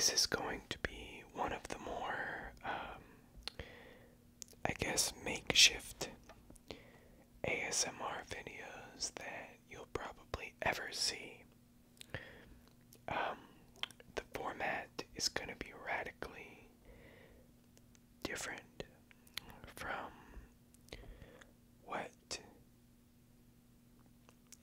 this is going to be one of the more, I guess, makeshift ASMR videos that you'll probably ever see. The format is going to be radically different from what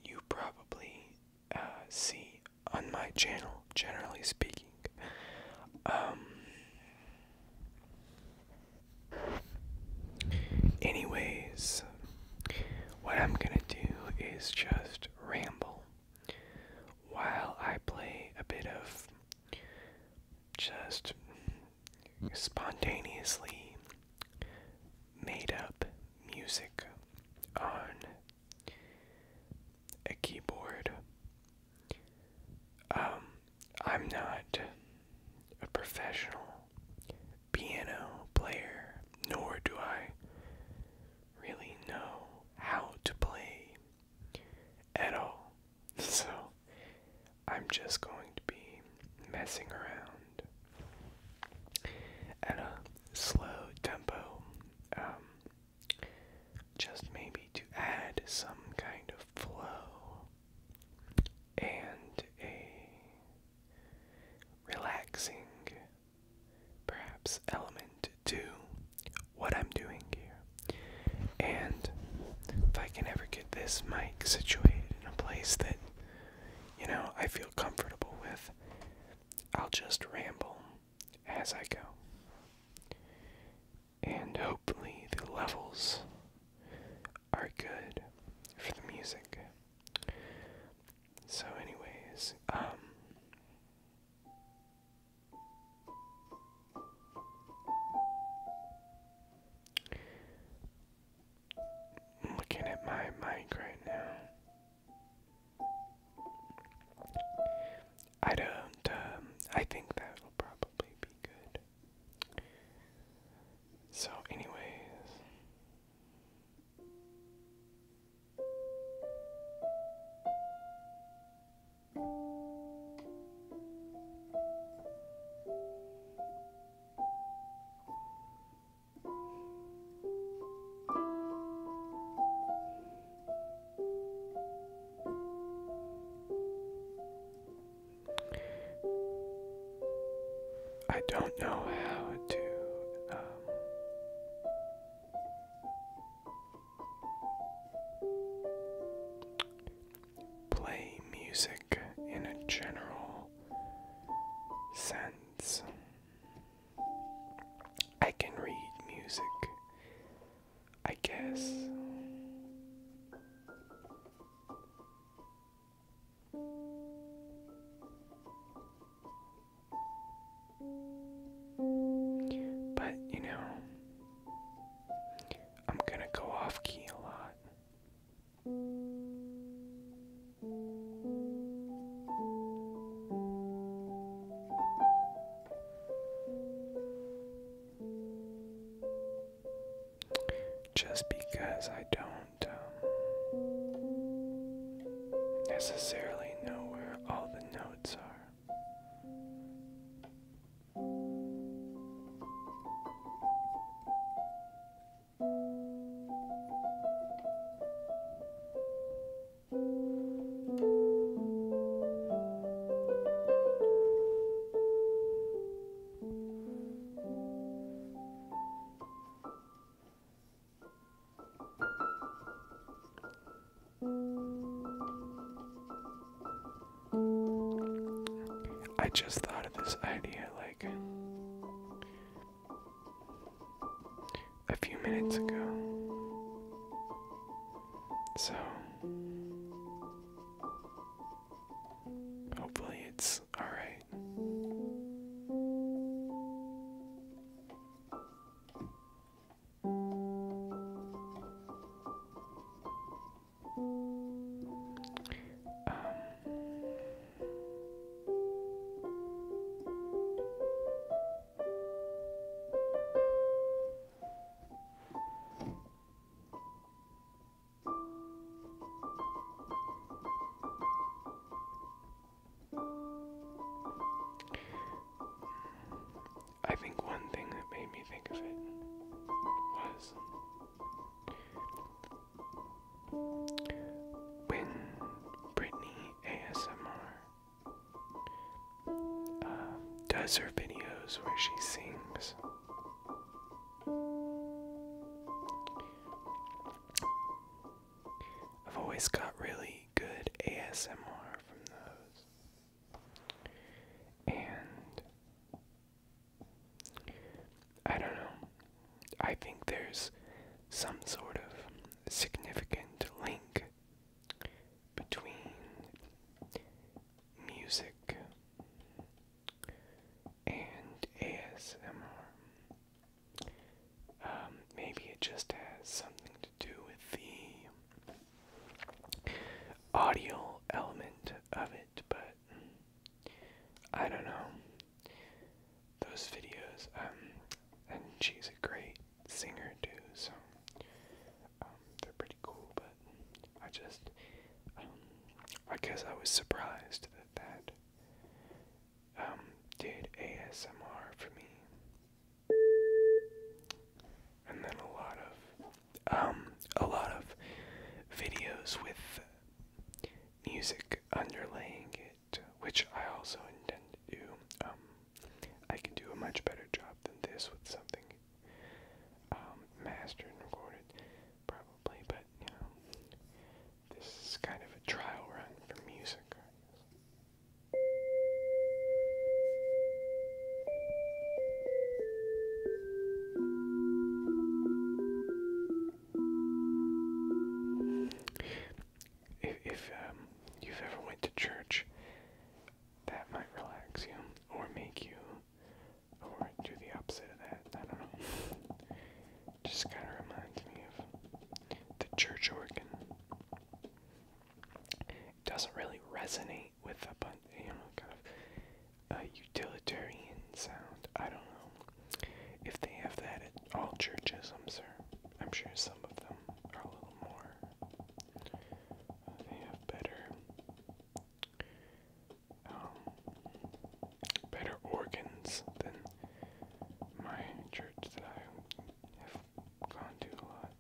you probably see on my channel, generally speaking. Anyways, what I'm gonna do is just ramble while I play a bit of just spontaneously made up music on a keyboard. I'm not a professional piano player, nor do I really know how to play at all. So I'm just going to be messing around at a slow tempo, just maybe to add some kind of flow and a relaxing, perhaps, element to what I'm doing here. And if I can ever get this mic situated in a place that, I feel comfortable with, I'll just ramble as I go. And hopefully the levels are good for the music. So anyways, I'm looking at my mic right now. I think that'll probably be good. So anyways, I don't know how to play music in a general sense. I can read music, I guess. But, I'm gonna go off key a lot. Just because I don't necessarily know where all the notes are. I just thought of this idea like a few minutes ago. So hopefully it's alright. when Brittany ASMR does her videos where she sings. I've always got really good ASMR from those. And I don't know. I think there's some sort of significant link between music and ASMR. Maybe it just has something to do with the audio element of it, but I don't know. Those videos, and she's a great singer too, so they're pretty cool, but I just, I guess I was surprised that did ASMR for me. And then a lot of videos with music underlaying it, which I also intend to do. I can do a much better job than this with something mastered and recorded, probably, but you know, this is kind of a trial run for music, I guess. If you've ever went to church, that might relax you, or make you, or do the opposite of that. I don't know. Just kind of reminds me of the church organ. It doesn't really resonate with a bunch, you know, kind of a utilitarian sound. I don't know if they have that at all churches. I'm sure some of them are a little more. They have better organs than my church that I have gone to a lot.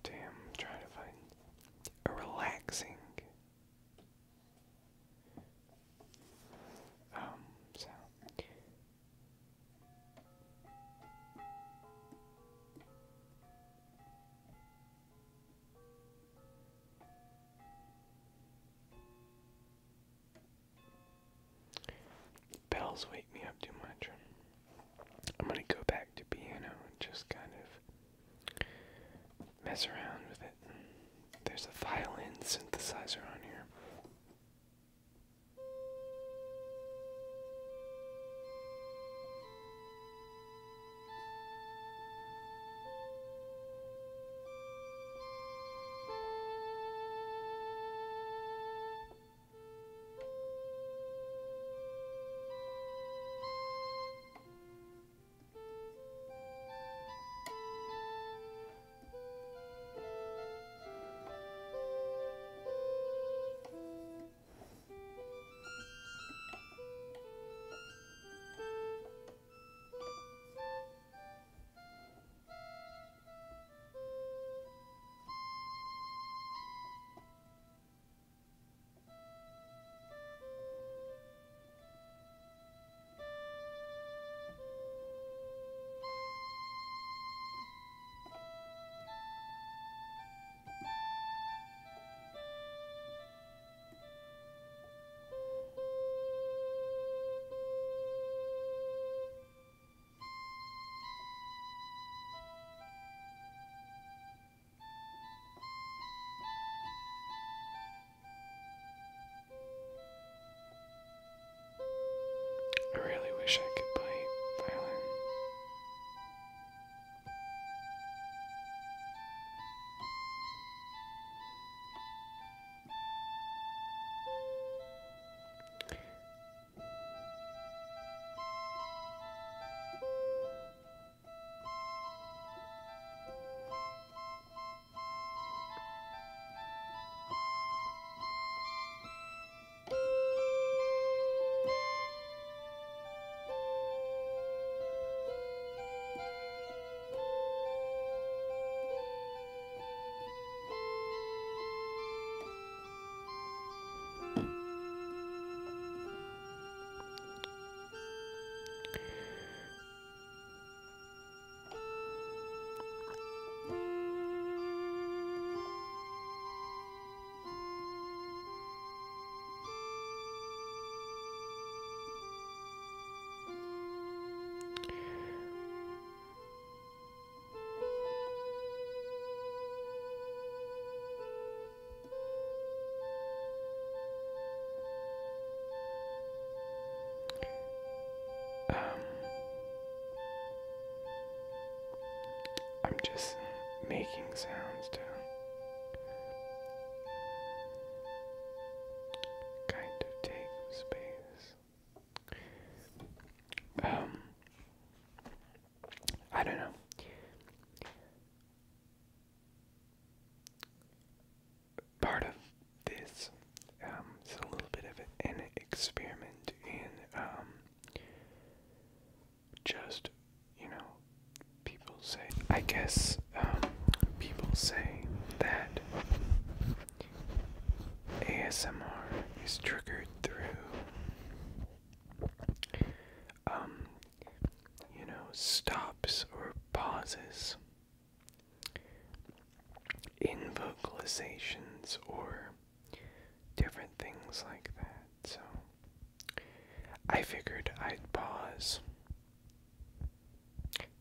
Damn, I'm trying to find a relaxing sound. Bells wake me up too much. I'm gonna go back to piano and just kind of mess around with it. There's a violin synthesizer on here. I really wish I could play violin. just making sounds to kind of take space. I don't know. Part of this is a little bit of an experiment in just, people say, I guess, people say that ASMR is triggered through, stops or pauses in vocalizations or different things like that. So I figured I'd pause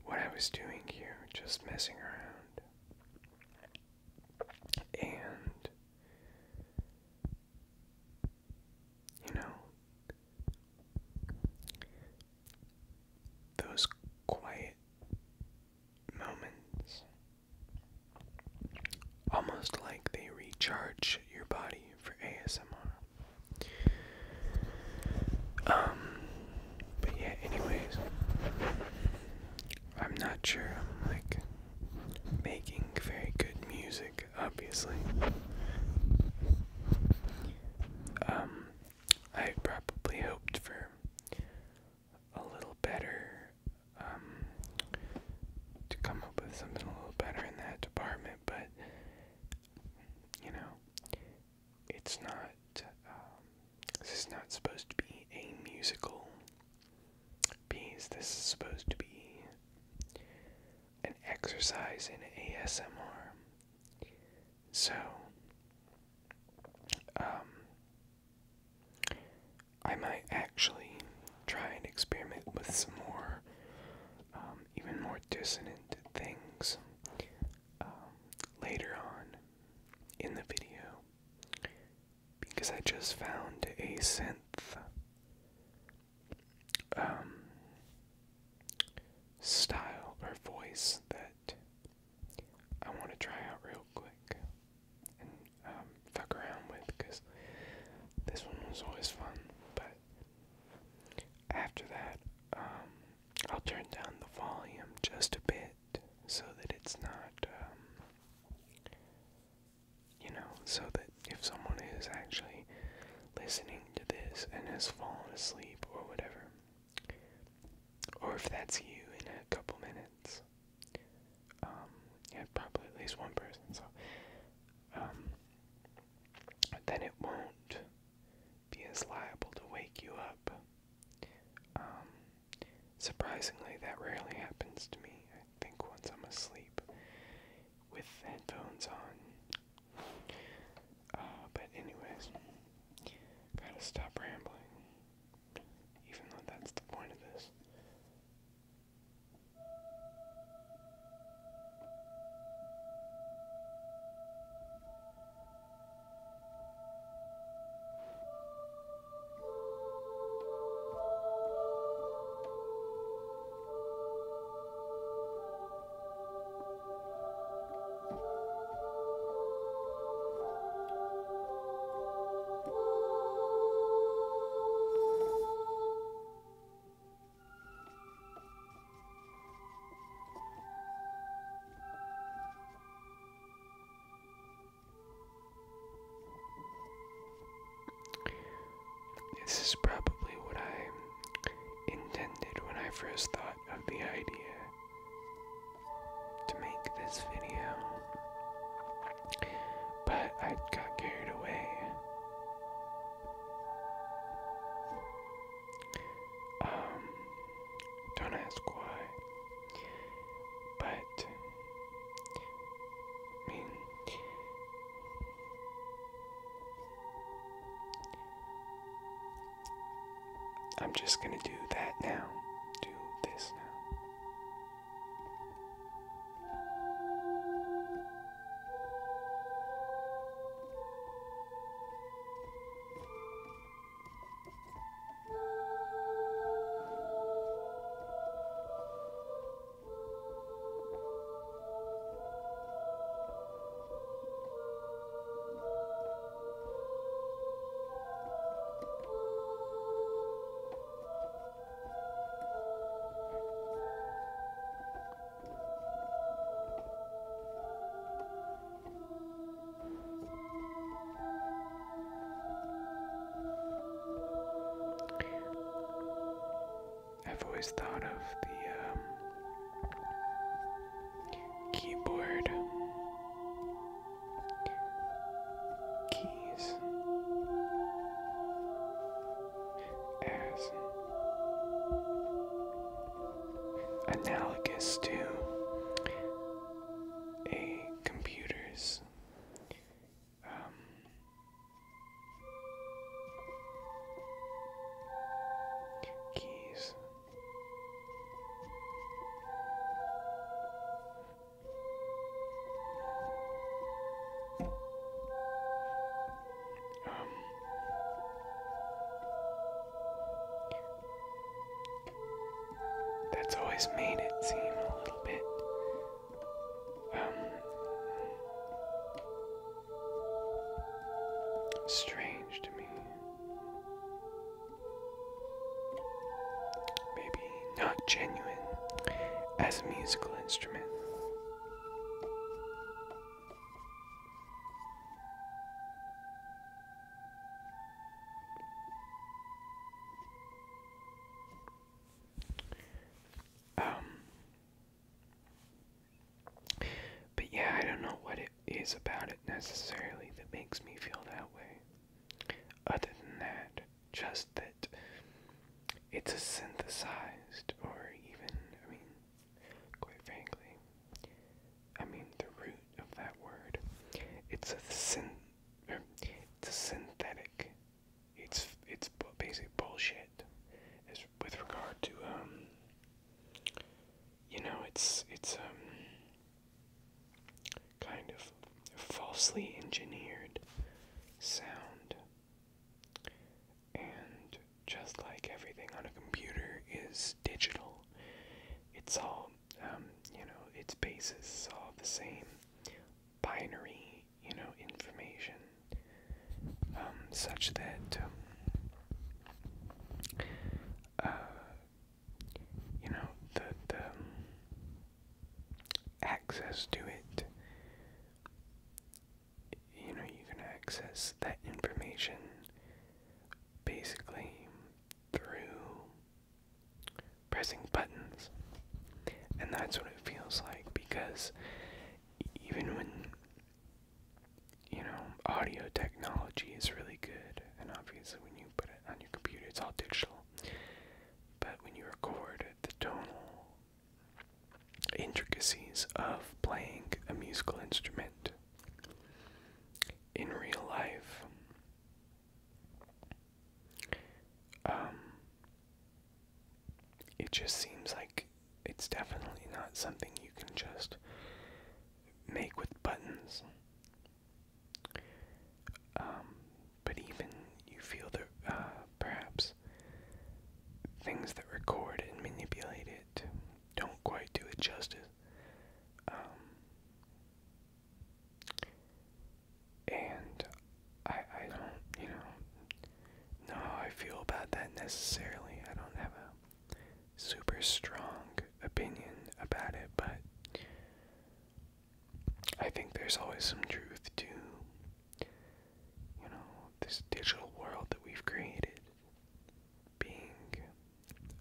what I was doing here, just messing around, and those quiet moments, almost like they recharge your body for ASMR. But yeah, anyways, I'm not sure I'm like making very good music, obviously. I probably hoped for a little better, to come up with something a little better in that department, but, it's not, this is not supposed to be a musical piece. This is supposed to be an exercise in ASMR. So, I might actually try and experiment with some more, even more dissonant things, later on in the video, because I just found a synth, style or voice that I want to try out real quick and fuck around with, because this one was always fun. But after that, I'll turn down the volume just a bit so that it's not, so that if someone is actually listening to this and has fallen asleep or whatever, or if that's you in a couple minutes, yeah, probably at least one person, so, then it won't be as liable to wake you up. Surprisingly, that rarely happens to me. I think once I'm asleep with headphones on. But anyways, gotta stop rambling, even though that's the point of this. This is probably what I intended when I first thought of the idea to make this video, but I got carried away. Don't ask why, but, I mean, I'm just gonna do that now. Do this now. always thought of the keyboard keys as analogous to a computer's keys. That's always made it seem a little bit strange to me. Maybe not genuine as a musical instrument. But yeah, I don't know what it is about it necessarily that makes me feel that way. Other than that, just that it's a synthesized, or even, I mean, quite frankly, I mean the root of that word. It's a synthetic. It's basically bullshit. As with regard to it's kind of falsely engineered sound, and just like everything on a computer is digital, it's all its basis is all the same binary information, such that the access to it, you can access that information basically through pressing buttons. And that's what it feels like, because even when audio technology is really good, and obviously when you put it on your computer it's all digital, but when you record the tonal intricacies of playing a musical instrument in real life, it just seems like it's definitely not something you can just make with buttons. But even you feel that perhaps things that record and manipulate it don't quite do it justice. And I don't, know how I feel about that necessarily. I don't have a super strong opinion about it, but I think there's always some truth to, this digital world that we've created being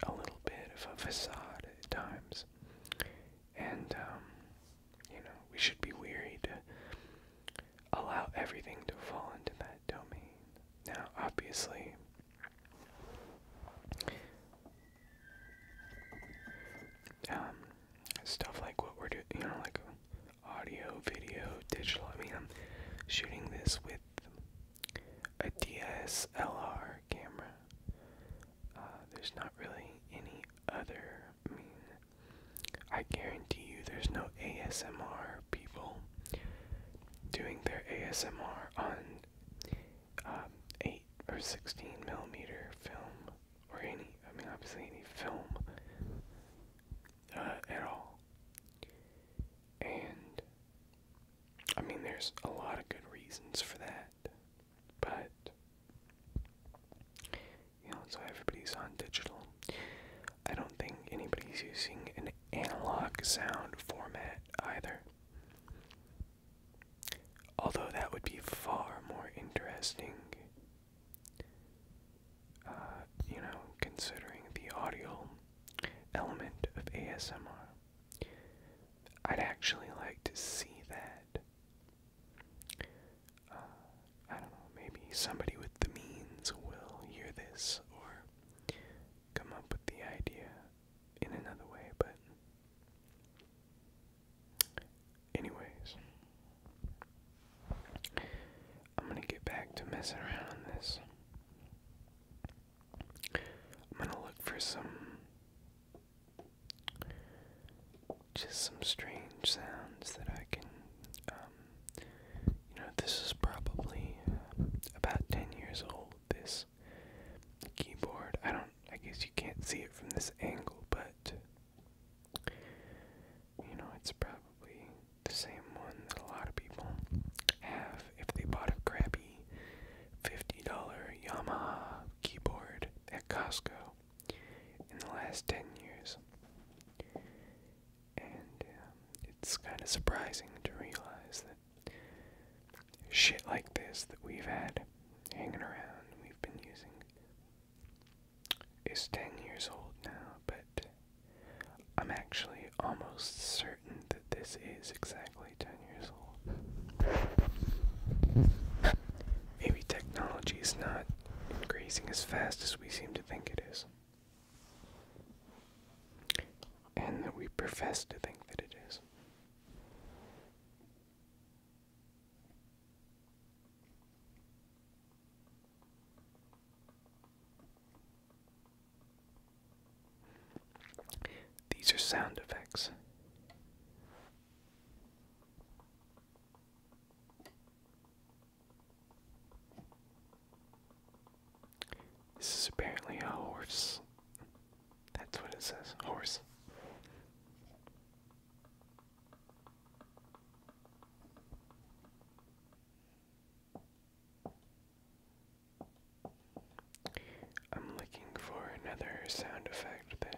a little bit of a facade at times. And, we should be weary to allow everything to fall into that domain. Now, obviously, stuff like what we're doing, like audio, video, digital. I mean, I'm shooting this with a DSLR camera. There's not really any other. I mean, I guarantee you there's no ASMR people doing their ASMR on 8 or 16 millimeter film, or obviously any film at all. And I mean, there's a lot of good reasons for that, but so everybody's on digital. I don't think anybody's using an analog sound format either. Although that would be far more interesting, considering the audio somebody with the means will hear this or come up with the idea in another way, but anyways, I'm gonna get back to messing around on this. I'm gonna look for just some strange sounds that I can, this is probably about 10 years old, this keyboard. I guess you can't see it from this angle, but, it's probably the same one that a lot of people have if they bought a crappy $50 Yamaha keyboard at Costco in the last 10 years. And it's kind of surprising to realize that shit like this that we've had hanging around, we've been using, is 10 years old now, but I'm actually almost certain that this is exactly 10 years old. Maybe technology is not increasing as fast as we seem to think it is. And that we profess to think that it is. These are sound effects. This is apparently a horse. That's what it says, horse. I'm looking for another sound effect that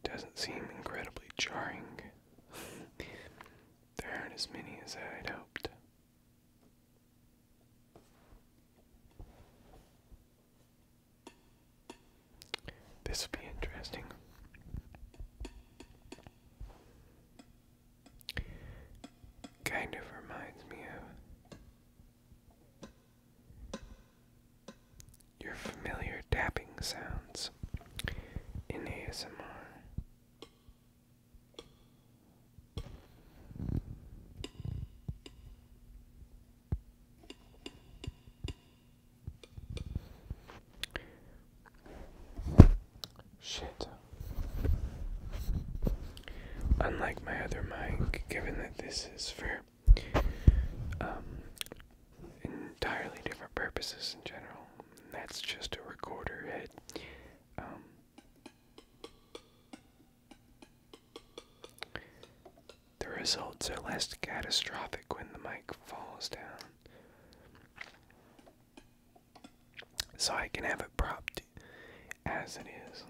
doesn't seem incredibly jarring. There aren't as many as I'd hoped. This will be interesting. Kind of reminds me of your familiar tapping sounds in ASMR. Shit. Unlike my other mic, given that this is for entirely different purposes in general, that's just a recorder head. The results are less catastrophic when the mic falls down. So I can have it propped as it is.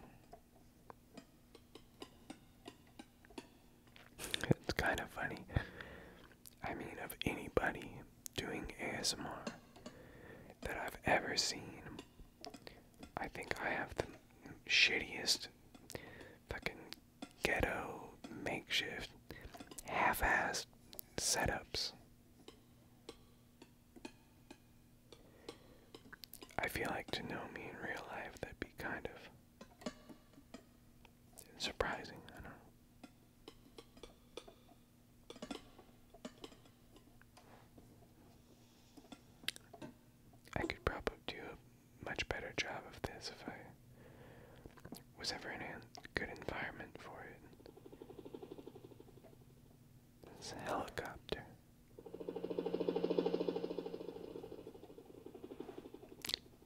It's kind of funny. I mean, of anybody doing ASMR that I've ever seen, I think I have the shittiest fucking ghetto, makeshift, half-assed setups. I feel like to know me in real life, that'd be kind of surprising. I don't know. I could probably do a much better job of this if I was ever in a good environment for it. It's a helicopter.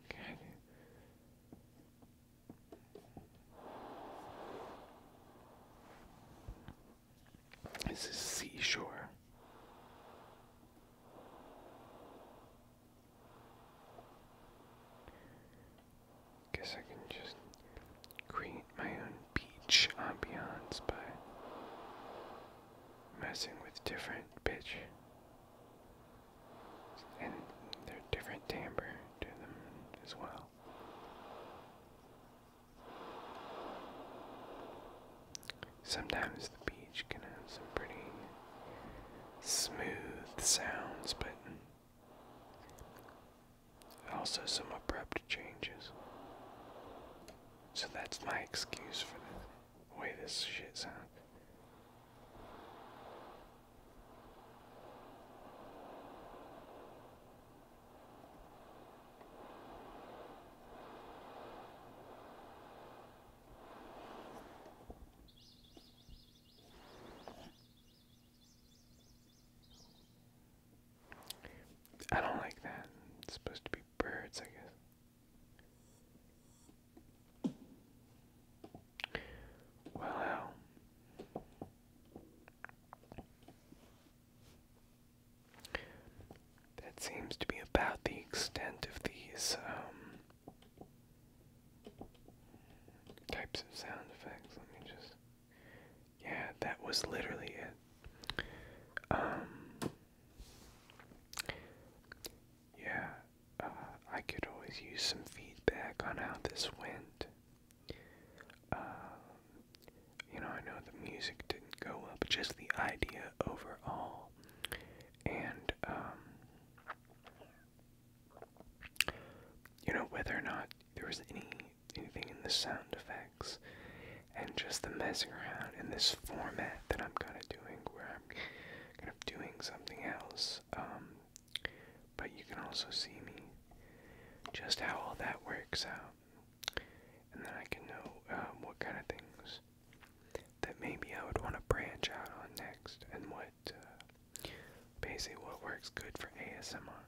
Okay. This is seashore. Guess I can just create my own beach ambiance by messing with different pitch and their different timbre to them as well. Sometimes the beach can have some pretty smooth sounds, but also some abrupt changes. So that's my excuse for the way this shit sounds. I don't like that. It's supposed to be birds, I guess. Well, hell. That seems to be about the extent of these types of sound effects. Let me just. Yeah, that was literally it. Yeah, I could always use some feedback on how this went. I know the music didn't go up, just the idea overall. And, whether or not there was anything in the sound effects, and just the messing around in this format that I'm kind of doing, where I'm kind of doing something else. But you can also see me just how all that works out, and then I can know what kind of things that maybe I would want to branch out on next, and what basically what works good for ASMR.